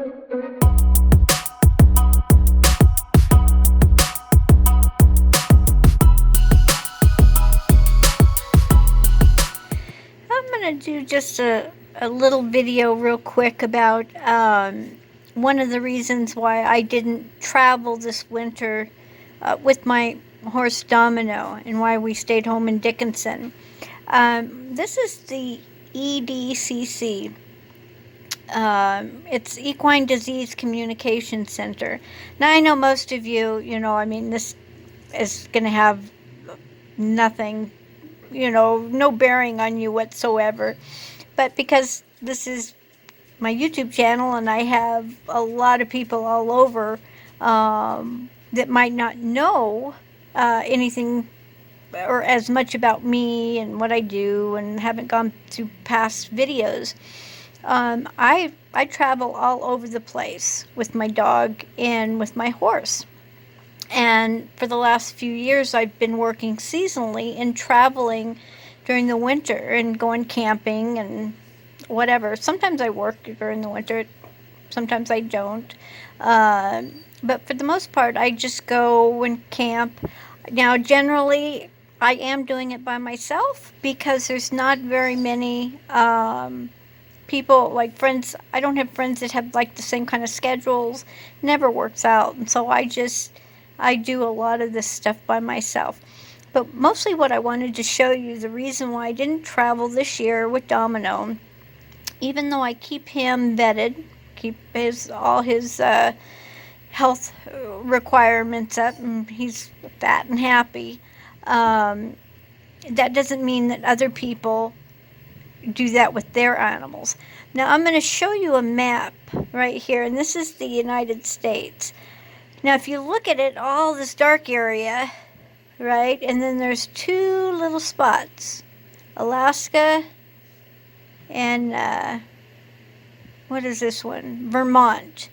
I'm going to do just a little video real quick about one of the reasons why I didn't travel this winter with my horse Domino, and why we stayed home in Dickinson. This is the EDCC. It's Equine Disease Communication Center. Now, I know most of you, this is going to have nothing, no bearing on you whatsoever. But because this is my YouTube channel and I have a lot of people all over that might not know anything or as much about me and what I do, and haven't gone through past videos, I travel all over the place with my dog and with my horse. And for the last few years, I've been working seasonally and traveling during the winter and going camping and whatever. Sometimes I work during the winter, sometimes I don't. But for the most part, I just go and camp. Now, generally, I am doing it by myself because there's not very many people, like friends. I don't have friends that have like the same kind of schedules. Never works out. And so I do a lot of this stuff by myself. But mostly what I wanted to show you, the reason why I didn't travel this year with Domino, even though I keep him vetted, keep all his health requirements up, and he's fat and happy, that doesn't mean that other people do that with their animals. Now, I'm going to show you a map right here, and this is the United States. Now, if you look at it, all this dark area, right, and then there's two little spots, Alaska and what is this one? Vermont.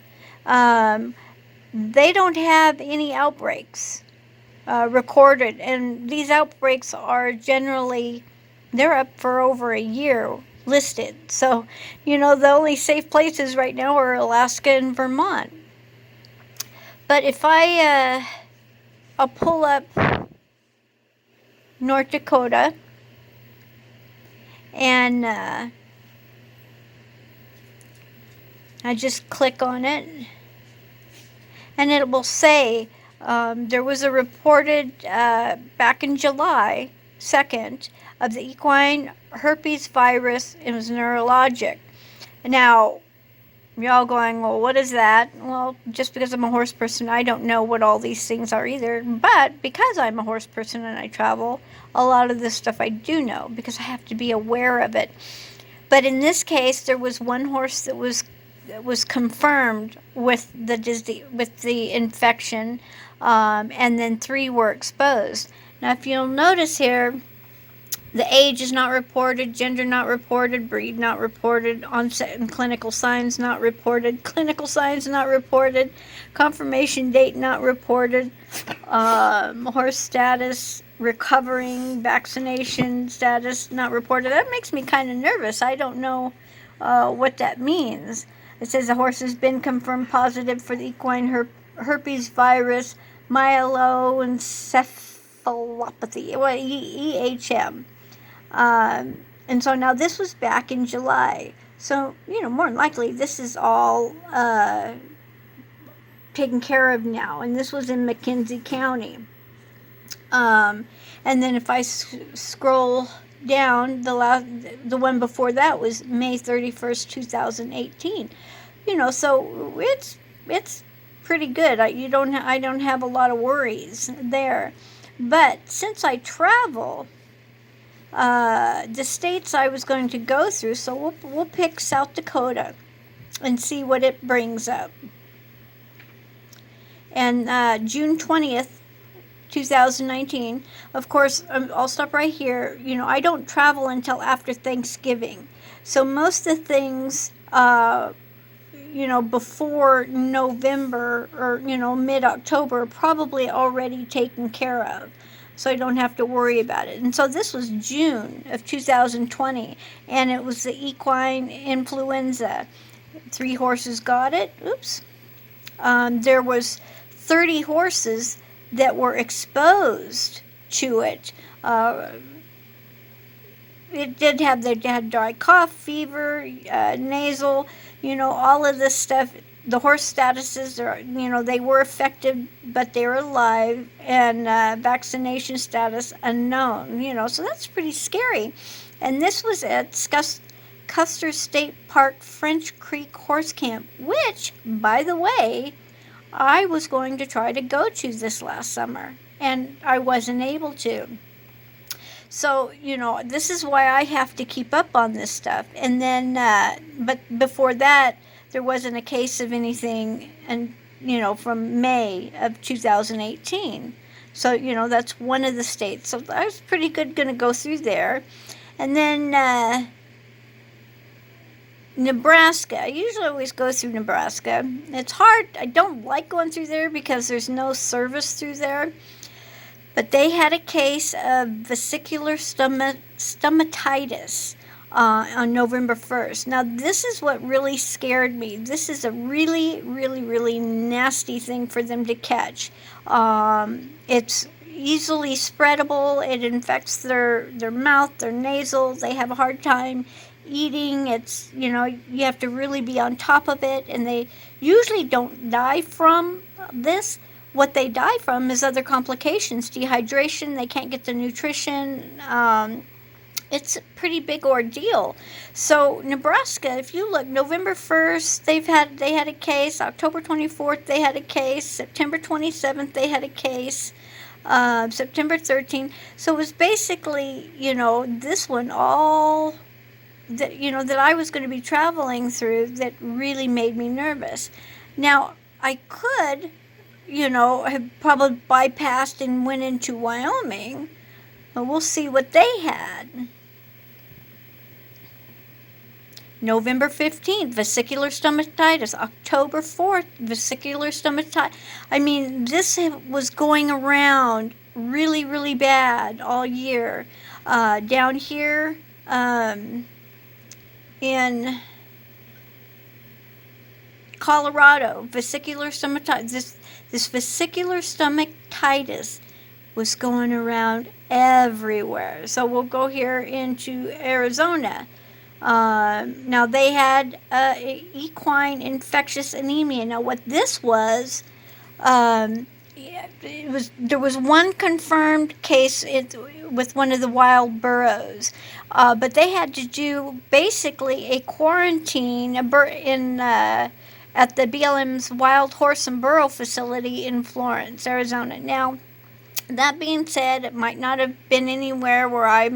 They don't have any outbreaks recorded, and these outbreaks are generally, they're up for over a year listed. So, the only safe places right now are Alaska and Vermont. But if I'll pull up North Dakota, and I just click on it, and it will say there was a reported back in July 2nd of the equine herpes virus. It was neurologic. Now, y'all going, well, what is that? Well, just because I'm a horse person, I don't know what all these things are either. But because I'm a horse person and I travel, a lot of this stuff I do know because I have to be aware of it. But in this case, there was one horse that was confirmed with the disease, with the infection, and then 3 were exposed. Now, if you'll notice here, the age is not reported, gender not reported, breed not reported, onset and clinical signs not reported, clinical signs not reported, confirmation date not reported, horse status, recovering, vaccination status not reported. That makes me kind of nervous. I don't know what that means. It says the horse has been confirmed positive for the equine herpes virus, myeloencephalopathy, EHM. And so now this was back in July. So, more than likely this is all taken care of now. And this was in McKenzie County. And then if I scroll down, the one before that was May 31st, 2018. So it's pretty good. I don't have a lot of worries there. But since I travel, the states I was going to go through, so we'll pick South Dakota and see what it brings up. And June 20th, 2019, of course, I'll stop right here. I don't travel until after Thanksgiving. So most of the things, before November or, mid-October, probably already taken care of. So I don't have to worry about it. And so this was June of 2020, and it was the equine influenza. 3 horses got it. Oops. There was 30 horses that were exposed to it. They had dry cough, fever, nasal, all of this stuff. The horse statuses are, they were affected, but they were alive, and vaccination status unknown, so that's pretty scary. And this was at Custer State Park French Creek Horse Camp, which, by the way, I was going to try to go to this last summer, and I wasn't able to. So, this is why I have to keep up on this stuff. And then, but before that, there wasn't a case of anything, and from May of 2018. So, that's one of the states. So I was pretty good going to go through there. And then Nebraska. I usually always go through Nebraska. It's hard. I don't like going through there because there's no service through there. But they had a case of vesicular stomatitis on November 1st. Now, this is what really scared me. This is a really, really, really nasty thing for them to catch. It's easily spreadable. It infects their mouth, their nasal. They have a hard time eating. It's, you have to really be on top of it. And they usually don't die from this. What they die from is other complications, dehydration, they can't get the nutrition. It's a pretty big ordeal. So Nebraska, if you look, November 1st, they had a case, October 24th, they had a case, September 27th, they had a case, September 13th. So it was basically, this one all that, that I was going to be traveling through that really made me nervous. Now, I could have probably bypassed and went into Wyoming. But we'll see what they had. November 15th, vesicular stomatitis. October 4th, vesicular stomatitis. I mean, this was going around really, really bad all year. Down here in Colorado, vesicular stomatitis. This vesicular stomatitis was going around everywhere. So we'll go here into Arizona. Now they had equine infectious anemia. Now what this was, there was one confirmed case with one of the wild burros, but they had to do basically a quarantine at the BLM's Wild Horse and Burro facility in Florence, Arizona. Now, that being said, it might not have been anywhere where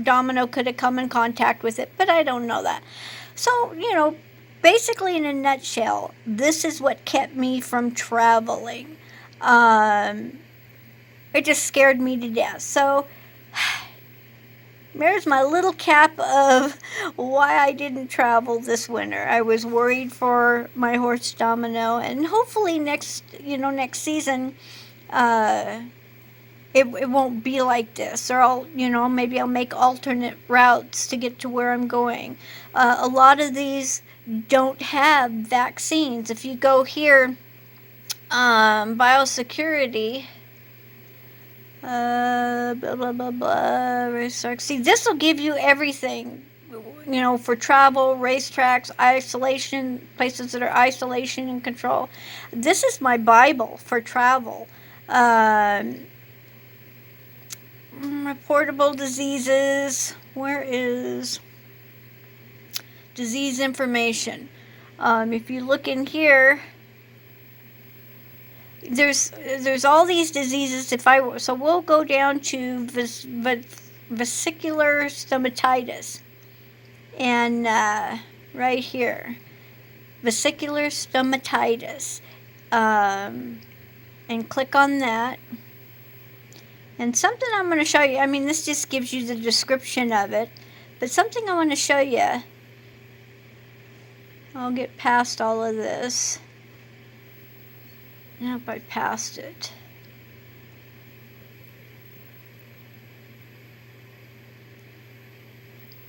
Domino could have come in contact with it, but I don't know that. So, basically in a nutshell, this is what kept me from traveling. It just scared me to death. So, there's my little cap of why I didn't travel this winter. I was worried for my horse Domino, and hopefully next season, it won't be like this, or maybe I'll make alternate routes to get to where I'm going. A lot of these don't have vaccines. If you go here, biosecurity, blah, blah, blah, blah, see, this will give you everything, for travel, racetracks, isolation, places that are isolation and control. This is my Bible for travel. Reportable diseases. Where is disease information? If you look in here, there's all these diseases. So we'll go down to vesicular stomatitis, and right here, vesicular stomatitis, and click on that. And something I'm going to show you, I mean, this just gives you the description of it, but something I want to show you. I'll get past all of this. I hope I passed it.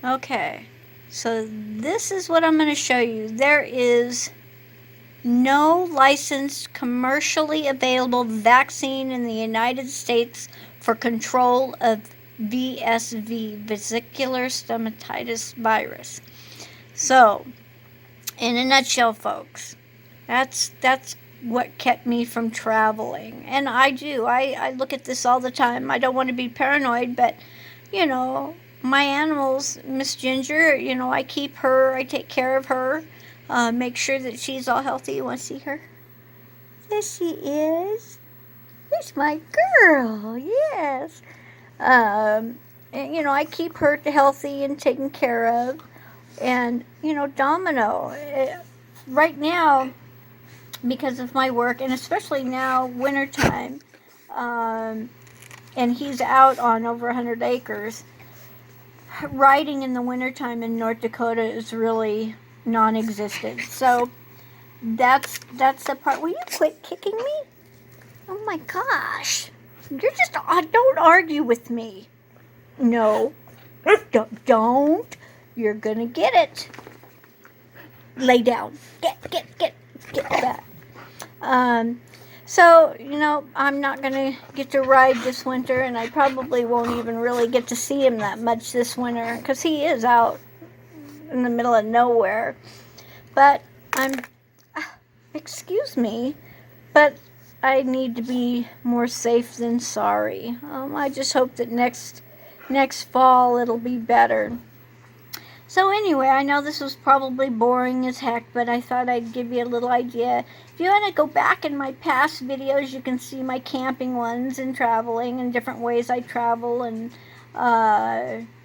Okay, So this is what I'm going to show you. There is no licensed commercially available vaccine in the United States for control of VSV, vesicular stomatitis virus. So, in a nutshell, folks, that's what kept me from traveling. And I look at this all the time. I don't want to be paranoid, but you know, my animals, Miss Ginger, you know, I keep her, I take care of her, make sure that she's all healthy. You want to see her? There she is. There's my girl. Yes. And, you know, I keep her healthy and taken care of. And, you know, Domino, right now, because of my work, and especially now, wintertime, and he's out on over 100 acres, riding in the wintertime in North Dakota is really non-existent. So that's the part. Will you quit kicking me? Oh my gosh. You're just, don't argue with me. No. Don't. You're gonna get it. Lay down. Get back. So, you know, I'm not going to get to ride this winter, and I probably won't even really get to see him that much this winter, because he is out in the middle of nowhere. But excuse me, but I need to be more safe than sorry. I just hope that next fall it'll be better. So anyway, I know this was probably boring as heck, but I thought I'd give you a little idea. If you want to go back in my past videos, you can see my camping ones and traveling and different ways I travel, and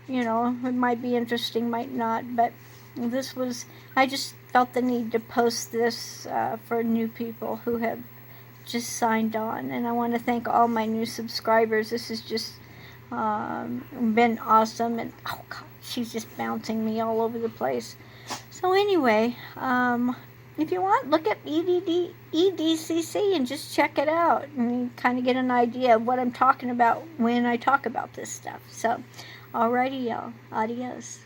you know, it might be interesting, might not, but this was, I just felt the need to post this for new people who have just signed on, and I want to thank all my new subscribers. This has just been awesome, and oh god, she's just bouncing me all over the place. So anyway, if you want, look at EDCC and just check it out, and you kind of get an idea of what I'm talking about when I talk about this stuff. So alrighty, y'all, adios.